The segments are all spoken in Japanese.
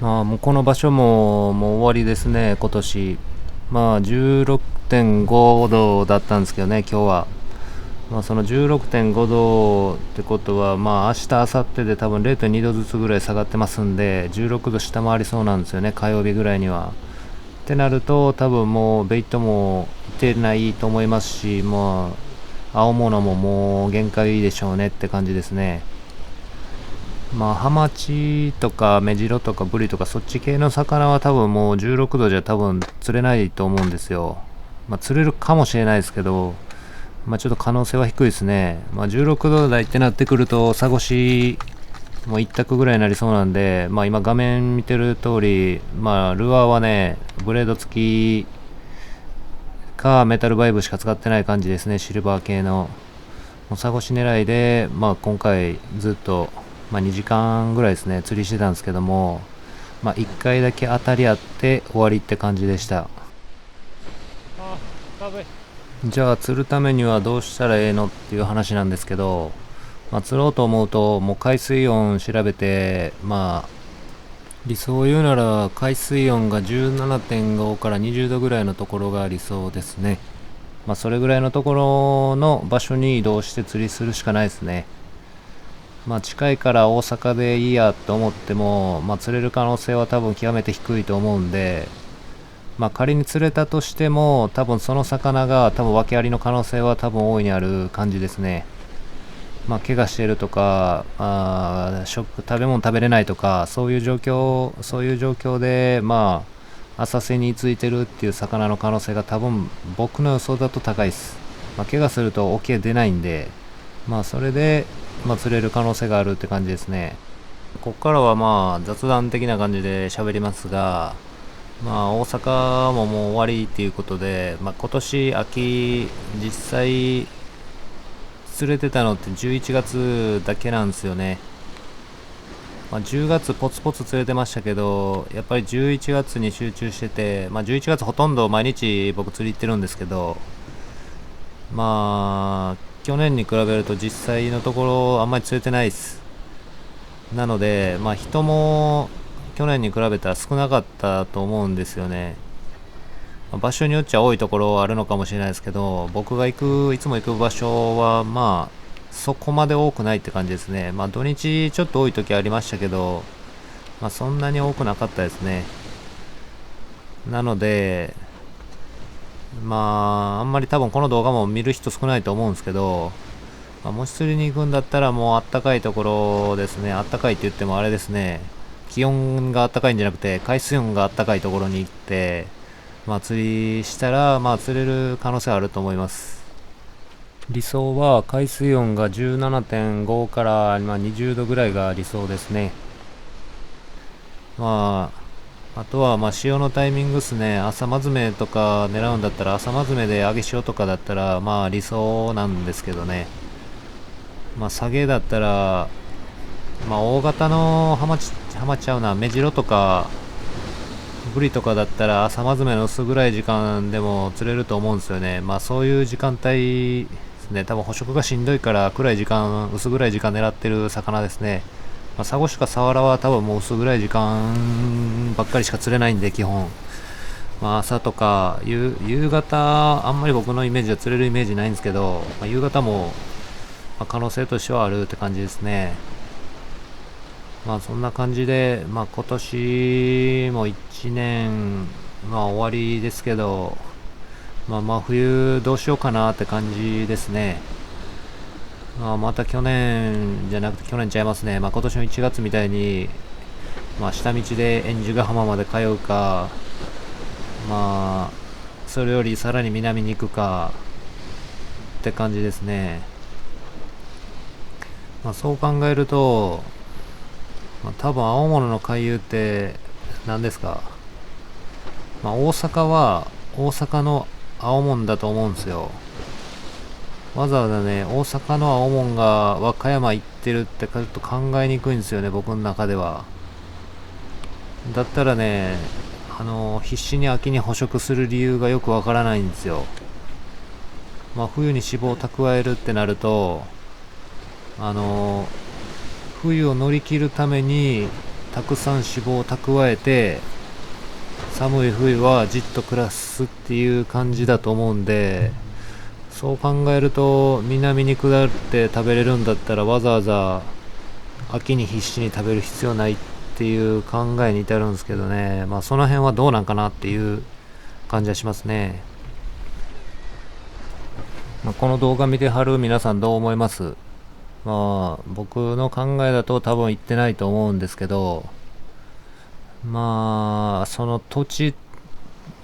もうこの場所ももう終わりですね、今年。16.5度だったんですけどね、今日は。その16.5度ってことは、明日、明後日で多分0.2度ずつぐらい下がってますんで、16度下回りそうなんですよね、火曜日ぐらいには。ってなると、多分もうベイトも出ないと思いますし、青物ももう限界でしょうねって感じですね。ハマチとかメジロとかブリとかそっち系の魚は多分もう16度じゃ多分釣れないと思うんですよ。釣れるかもしれないですけど、ちょっと可能性は低いですね。16度台ってなってくると、サゴシもう一択ぐらいになりそうなんで、今画面見てる通り、ルアーはね、ブレード付きかメタルバイブしか使ってない感じですね、シルバー系の。もうサゴシ狙いで、今回ずっと、2時間ぐらいですね、釣りしてたんですけども、1回だけ当たりあって終わりって感じでした。じゃあ釣るためにはどうしたらええのっていう話なんですけど、釣ろうと思うともう海水温調べて、理想を言うなら海水温が17.5から20度ぐらいのところが理想ですね。それぐらいのところの場所に移動して釣りするしかないですね。近いから大阪でいいやと思っても、釣れる可能性は多分極めて低いと思うんで、仮に釣れたとしても多分その魚が多分訳ありの可能性は多分大いにある感じですね。怪我してるとか、食べ物食べれないとか、そういう状況で、浅瀬についてるっていう魚の可能性が多分僕の予想だと高いです。怪我すると沖へ出ないんで、それで、釣れる可能性があるって感じですね。ここからは雑談的な感じで喋りますが、大阪ももう終わりっていうことで、今年秋実際釣れてたのって11月だけなんですよね。10月ポツポツ釣れてましたけど、やっぱり11月に集中してて、11月ほとんど毎日僕釣り行ってるんですけど、去年に比べると実際のところあんまり釣れてないです。なので、人も去年に比べたら少なかったと思うんですよね。場所によっちゃ多いところはあるのかもしれないですけど、僕がいつも行く場所はそこまで多くないって感じですね。土日ちょっと多い時ありましたけど、そんなに多くなかったですね。なので、あんまり多分この動画も見る人少ないと思うんですけど、もし釣りに行くんだったらもうあったかいところですね。あったかいって言ってもあれですね。気温があったかいんじゃなくて海水温があったかいところに行って、釣りしたら釣れる可能性はあると思います。理想は海水温が17.5から20度ぐらいが理想ですね。あとは潮のタイミングですね。朝まずめとか狙うんだったら朝まずめで揚げ潮とかだったら理想なんですけどね。下げだったら大型のハマっちゃうな、メジロとかブリとかだったら朝まずめの薄暗い時間でも釣れると思うんですよね。そういう時間帯ですね。多分捕食がしんどいから暗い時間、薄暗い時間狙ってる魚ですね。サゴシかサワラは多分もう薄暗い時間ばっかりしか釣れないんで基本。朝とか夕方あんまり僕のイメージは釣れるイメージないんですけど、夕方も可能性としてはあるって感じですね。そんな感じで、今年も1年、終わりですけど、真冬どうしようかなって感じですね。また去年じゃなくて去年ちゃいますね。今年の1月みたいに、下道で円珠ヶ浜まで通うか、まあ、それよりさらに南に行くかって感じですね。そう考えると、多分青物の回遊って何ですか。大阪は大阪の青物だと思うんですよ。わざわざね、大阪の青門が和歌山行ってるってちょっと考えにくいんですよね、僕の中では。だったらね、必死に秋に捕食する理由がよくわからないんですよ。冬に脂肪を蓄えるってなると、冬を乗り切るためにたくさん脂肪を蓄えて、寒い冬はじっと暮らすっていう感じだと思うんで、そう考えると南に下って食べれるんだったらわざわざ秋に必死に食べる必要ないっていう考えに至るんですけどね。まあその辺はどうなんかなっていう感じはしますね。まあ、この動画見てはる皆さんどう思います？まあ僕の考えだと多分行ってないと思うんですけど、まあその土地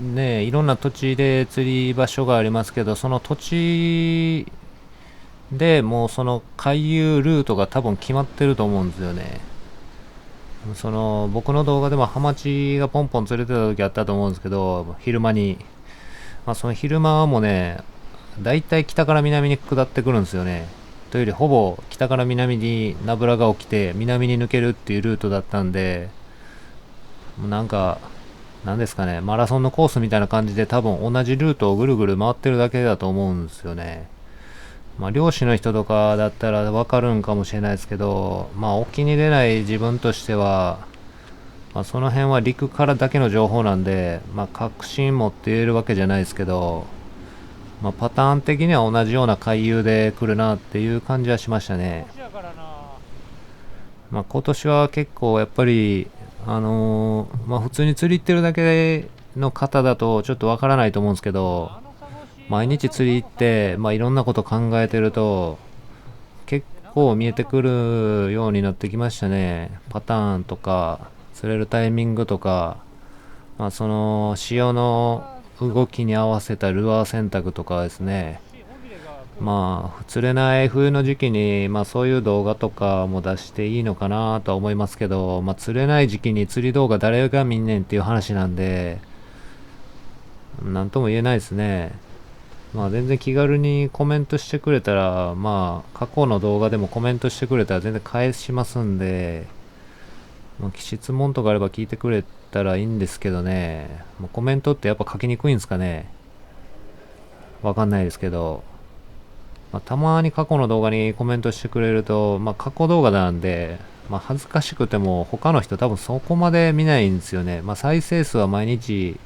ね、いろんな土地で釣り場所がありますけど、その土地でもうその回遊ルートが多分決まってると思うんですよね。その僕の動画でもハマチがポンポン釣れてた時あったと思うんですけど、昼間に、まあ、その昼間もね、だいたい北から南に下ってくるんですよね。というよりほぼ北から南にナブラが起きて南に抜けるっていうルートだったんで、もうなんかなんですかね、マラソンのコースみたいな感じで多分同じルートをぐるぐる回ってるだけだと思うんですよね。まあ漁師の人とかだったらわかるんかもしれないですけど、まあ沖に出ない自分としては、まあ、その辺は陸からだけの情報なんで、まあ確信持って言えるわけじゃないですけど、まあパターン的には同じような回遊で来るなっていう感じはしましたね。まあ今年は結構やっぱりまあ普通に釣り行ってるだけの方だとちょっとわからないと思うんですけど、毎日釣り行って、まあいろんなこと考えてると、結構見えてくるようになってきましたね。パターンとか、釣れるタイミングとか、まあその潮の動きに合わせたルアー選択とかですね。まあ釣れない冬の時期に、まあそういう動画とかも出していいのかなとは思いますけど、まあ釣れない時期に釣り動画誰が見んねんっていう話なんで、なんとも言えないですね。まあ全然気軽にコメントしてくれたら、まあ過去の動画でもコメントしてくれたら全然返しますんで、まあ、質問とかあれば聞いてくれたらいいんですけどね。まあ、コメントってやっぱ書きにくいんですかね。わかんないですけど。まあ、たまに過去の動画にコメントしてくれると、まあ、過去動画なんで、まあ、恥ずかしくても他の人多分そこまで見ないんですよね。まあ、再生数は毎日、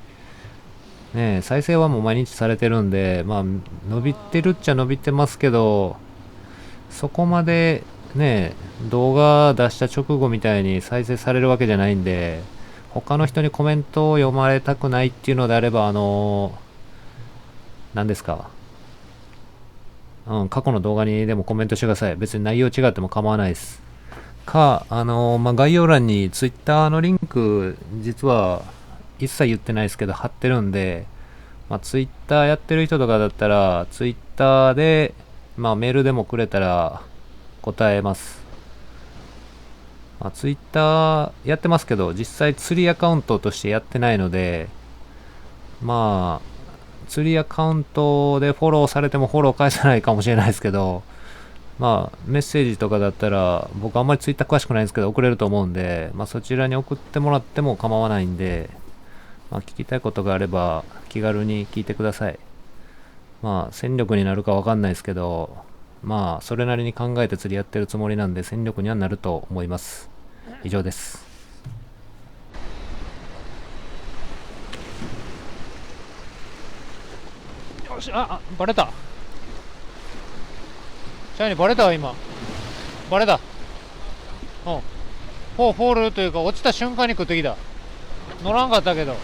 ね、再生はもう毎日されてるんで、まあ、伸びてるっちゃ伸びてますけど、そこまでね、動画出した直後みたいに再生されるわけじゃないんで、他の人にコメントを読まれたくないっていうのであれば、何ですか、過去の動画にでもコメントしてください。別に内容違っても構わないです。か、まあ、概要欄に Twitter のリンク、実は一切言ってないですけど、貼ってるんで、まあ、Twitter やってる人とかだったら、Twitter で、まあ、メールでもくれたら答えます。まあ、Twitter やってますけど、実際釣りアカウントとしてやってないので、まあ、釣りアカウントでフォローされてもフォロー返さないかもしれないですけど、まあ、メッセージとかだったら、僕あんまりツイッター詳しくないんですけど、送れると思うんで、まあそちらに送ってもらっても構わないんで、まあ聞きたいことがあれば気軽に聞いてください。まあ戦力になるかわかんないですけど、まあそれなりに考えて釣りやってるつもりなんで戦力にはなると思います。以上です。よし、バレた。シャイニーバレたわ、今。バレた。フォールというか、落ちた瞬間に食ってきた。乗らんかったけど。